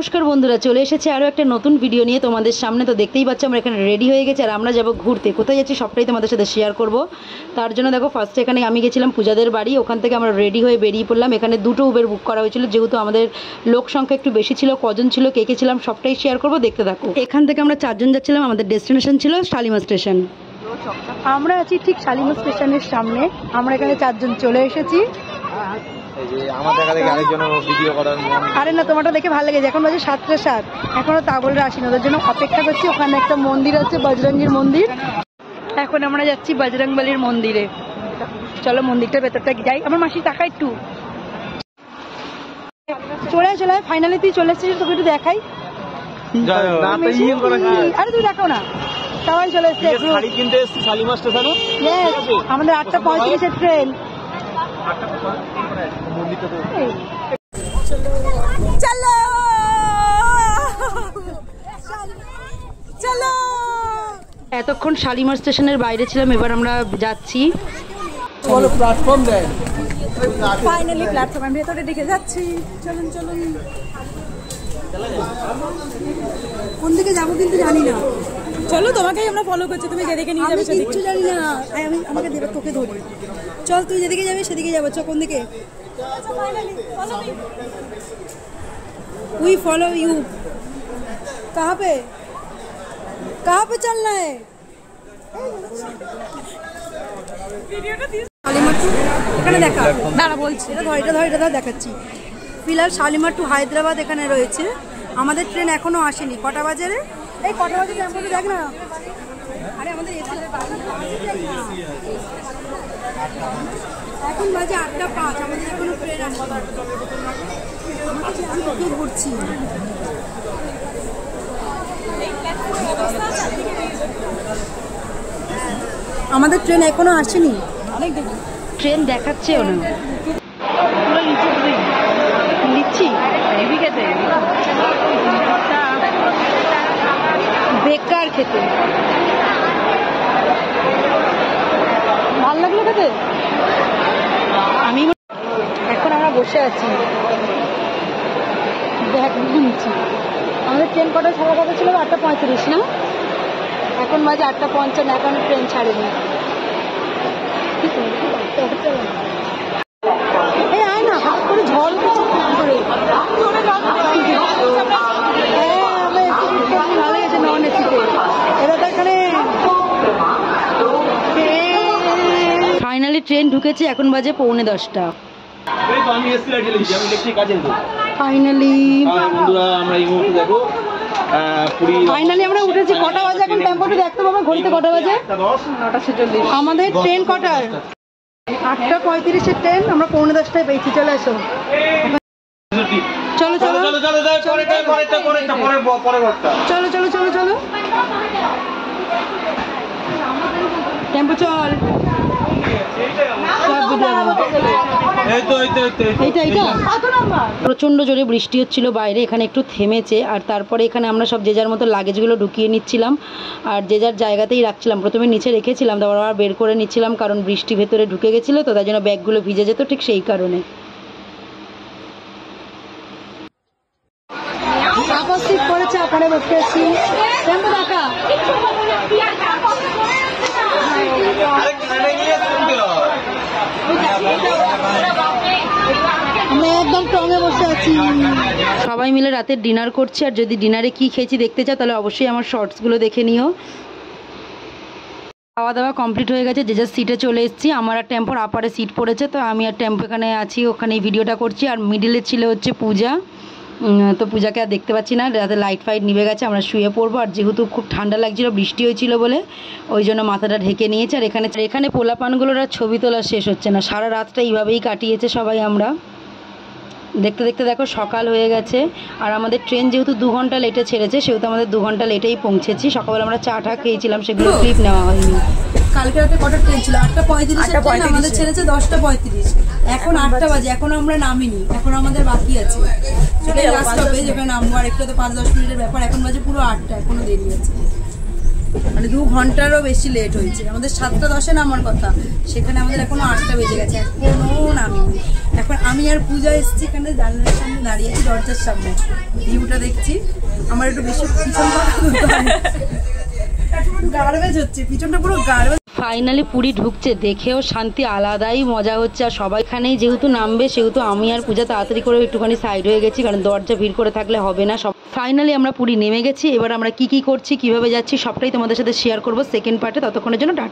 নমস্কার বন্ধুরা, চলে এসেছে আরও একটা নতুন ভিডিও নিয়ে তোমাদের সামনে। তো দেখতেই পাচ্ছ আমরা এখানে রেডি হয়ে গেছি আর আমরা যাব ঘুরতে। কোথায় যাচ্ছি সবটাই তোমাদের সাথে শেয়ার করব। তার জন্য দেখো ফার্স্টে এখানে আমি গেছিলাম পূজাদের বাড়ি, ওখান থেকে আমরা রেডি হয়ে বেরিয়ে পড়লাম। এখানে দুটো উবের বুক করা হয়েছিল, যেহেতু আমাদের লোক সংখ্যা একটু বেশি ছিল। কজন ছিল, কে কে ছিলাম সবটাই শেয়ার করব, দেখতে থাকো। এখান থেকে আমরা 4 জন যাচ্ছিলাম, আমাদের ডেস্টিনেশন ছিল শালিমার স্টেশন। আমরা আছি ঠিক শালিমার স্টেশনের সামনে। আমরা এখানে 4 জন চলে এসেছি। আরে না, তোমারটা দেখে ভালো লেগেছে। এখন বাজে 7:07, এখনো তাগলরা আসেনি, ওদের জন্য অপেক্ষা করছি। ওখানে একটা মন্দির আছে, বজরঙ্গীর মন্দির। এখন আমরা যাচ্ছি বজরংবলীর মন্দিরে। চলো মন্দিরটার ভেতরটা যাই। আমার মাসি টাকা একটু চলে ফাইনালি তুই চলে এসেছিস, তোকে একটু দেখাই। আরে তুই দেখাও না, সবাই চলে এসছে। আমাদের 8:35-এর ট্রেন। চলো চলো। এতক্ষণ শালিমার স্টেশনের বাইরে ছিলাম, এবার আমরা যাচ্ছি। ফাইনালি প্ল্যাটফর্মের ভেতরে দিকে যাচ্ছি। চলুন চলুন। কোন দিকে যাবো কিন্তু জানি না। চলো, তোমাকেই আমরা ফলো করছি, তুমি যেদিকে নিয়ে যাবে সেদিকে। জানি না, আমি আমাকে দেবে, তোকে ধরি। চল, তুই যেদিকে যাবে সেদিকে যাবো। চ, কোন দিকে? We follow you. कहाँ पे चलना है? এখানে দেখা, দাঁড়া বলছি। এটা ধর দেখাচ্ছি। ফিলহাল শালিমার টু হায়দ্রাবাদ এখানে রয়েছে। আমাদের ট্রেন এখনো আসেনি। কটা বাজে রে? এই কটা বাজে টেম্পোতে দেখ না। আরে আমাদের এখন বাজে 8:05, আমাদের এখনো ট্রেন আসেনি। আমি তোকে ঘুরছি। আমাদের ট্রেন এখনো আসেনি। ট্রেন দেখাচ্ছেও না। নিচ্ছি বেকার খেতে। ভাল লাগলো খেতে। আমি এখন আমরা বসে আছি, দেখ নিচ্ছি। আমাদের ট্রেন কটা ছাড়ার কথা ছিল 8:35 না, এখন বাজে 8:55। এখন ট্রেন ছাড়েনি। এই আয় না, হাত করে ঝড় ভালো গেছে নন এসিতে। এরা তো এখানে ফাইনালি ট্রেন ঢুকেছে। এখন বাজে 9:45। ফাইনালি আমরা উঠেছি। কটা বাজে এখন? টেম্পোতে দেখতে পাবো ঘড়িতে কটা বাজে। 9:46। আমাদের ট্রেন কটার? 8:35-এর ট্রেন। আমরা 9:45-টায় পেয়েছি। চলে এসো। চলো চলো চলো চলো চলো চলো। টেম্পো চল। প্রচন্ড জোরে বৃষ্টি হচ্ছিল বাইরে, এখানে একটু থেমেছে। আর তারপরে এখানে আমরা সব যে যার মতো লাগেজগুলো ঢুকিয়ে নিচ্ছিলাম আর যে যার জায়গাতেই রাখছিলাম। প্রথমে নিচে রেখেছিলাম, তারপর আবার বের করে নিচ্ছিলাম, কারণ বৃষ্টি ভেতরে ঢুকে গেছিলো তো, তাই জন্য ব্যাগগুলো ভিজে যেত, ঠিক সেই কারণে। করেছে ওখানে বসে আছি। আমরা একদম টঙে বসে আছি। সবাই মিলে রাতের ডিনার করছি। আর যদি ডিনারে কি খেয়েছি দেখতে চাও তাহলে অবশ্যই আমার শর্টসগুলো দেখে নিও। খাওয়া দাওয়া কমপ্লিট হয়ে গেছে, যে যার সিটে চলে এসেছি। আমার আর টেম্পোর আপারে সিট পড়েছে, তো আমি আর টেম্পো এখানে আছি, ওখানে এই ভিডিওটা করছি। আর মিডিলে ছিল হচ্ছে পূজা। তো পূজাকে আর দেখতে পাচ্ছি না, রাতে লাইট ফাইট নিভে গেছে। আমরা শুয়ে পড়বো। আর যেহেতু খুব ঠান্ডা লাগছিল, বৃষ্টি হয়েছিল বলে, ওই জন্য মাথাটা ঢেকে নিয়েছে। আর এখানে পোলাপানগুলোর আর ছবি তোলা শেষ হচ্ছে না। সারা রাতটা এইভাবেই কাটিয়েছে সবাই। আমরা দেখতে দেখতে দেখো সকাল হয়ে গেছে। আর আমাদের ট্রেন যেহেতু 2 ঘন্টা লেটে ছেড়েছে, সেহেতু আমাদের 2 ঘন্টা লেটেই পৌঁছেছি। সকালবেলা আমরা চা খেয়েছিলাম, সেগুলো ক্লিপ নেওয়া হয়নি। কালকে রাতে কটা ট্রেন ছিল? 8:35। আমাদের ছেড়েছে 10:35। এখন 8টা বাজে, এখন আমরা নামিনি, এখন আমাদের বাকি আছে। সেটাই লাস্ট স্টপেজ, যেখানে নামবো। আর একটু তো 5-10 মিনিটের ব্যাপার। এখন বাজে পুরো 8টা, এখনো দেরি আছে। মানে 2 ঘন্টারও বেশি লেট হয়েছে। আমাদের 7:10-এ নামার কথা, সেখানে আমাদের এখনো 8টা বেজে গেছে, এখনো নামিনি। এখন আমি আর পূজা এসেছি এখানে জানলার সামনে দাঁড়িয়ে আছি, দরজার সামনে ভিউটা দেখছি। আমার একটু বেশি পিছন গার্বেজ হচ্ছে, পিছনটা পুরো গার্বেজ। ফাইনালি পুরী ঢুকছে, দেখেও শান্তি আলাদাই মজা হচ্ছে। আর সবাইখানেই যেহেতু নামবে সেহেতু আমি আর পূজা তাড়াতাড়ি করে একটুখানি সাইড হয়ে গেছি, কারণ দরজা ভিড় করে থাকলে হবে না। সব ফাইনালি আমরা পুরী নেমে গেছি। এবার আমরা কি করছি, কিভাবে যাচ্ছি সবটাই তোমাদের সাথে শেয়ার করবো সেকেন্ড পার্টে। ততক্ষণের জন্য টাটা।